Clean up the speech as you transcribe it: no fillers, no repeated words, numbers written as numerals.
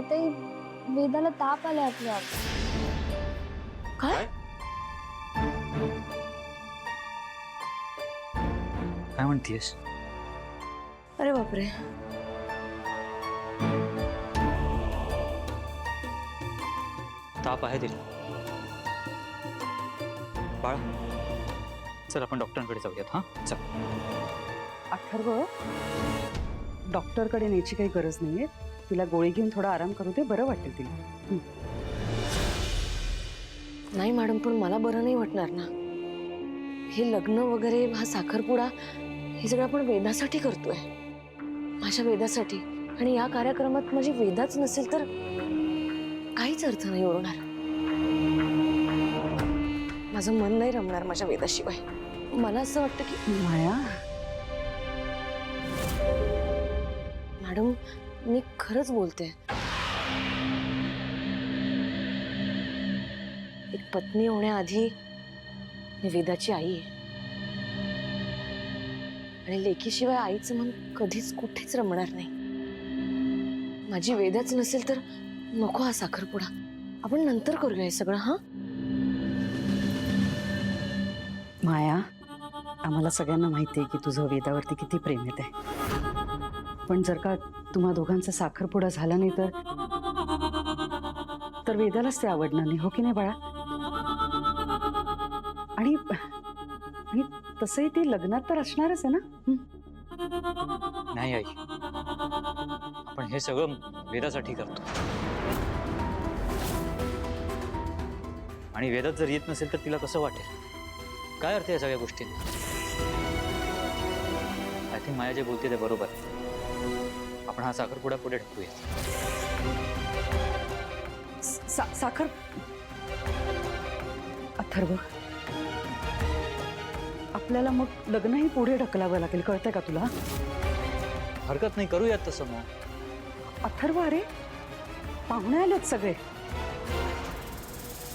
आताही वेदाला ताप आलाय आपल्या. काय काय म्हणतीयस? अरे बापरे. ताप आहे तिला. बाळा चल आपण डॉक्टरांकडे जाऊयात. हा चल. अथर्व, डॉक्टरकडे न्यायची काही गरज नाहीये. तिला गोळी घेऊन थोडा आराम करू दे, बरं वाटेल तिला. नाही मॅडम, पण मला बरं नाही वाटणार ना. हे लग्न वगैरे, हा साखरपुडा, हे सगळं आपण वेदासाठी करतोय, माझ्या वेदासाठी. आणि या कार्यक्रमात माझी वेदाच नसेल तर काहीच अर्थ नाही उरणार. माझं मन नाही रमणार माझ्या वेदाशिवाय. मला असं वाटतं की माया, मॅडम मी खरंच बोलते. एक पत्नी होण्याआधी मी वेदाची आई आहे. आणि लेकीशिवाय आईचं मन कधीच कुठेच रमणार नाही. माझी वेदाच नसेल तर नको हा साखरपुडा. आपण नंतर करूया हे सगळं. हा माया, आम्हाला सगळ्यांना माहिती आहे की तुझं वेदावरती किती प्रेम येत आहे. पण जर का तुम्हा दोघांचा साखरपुडा झाला नाही तर वेदालाच ते आवडणार नाही, हो की नाही बाळा? आणि तसंही ती लग्नात तर असणारच आहे ना. नाही आई, आपण हे सगळं वेदासाठी करतो. आणि वेदात जर येत नसेल तर तिला कसं वाटेल? काय अर्थ आहे सगळ्या गोष्टींना? आय थिंक माया जे बोलते ते बरोबर. आपण हा साखरपुडा पुढे ढकलूया. साखर अथर्व, आपल्याला मग लग्नही पुढे ढकलावं लागेल, कळतंय का तुला? हरकत नाही, करूयात तसं मग. अथर्व, अरे पाहुणे आलेत सगळे.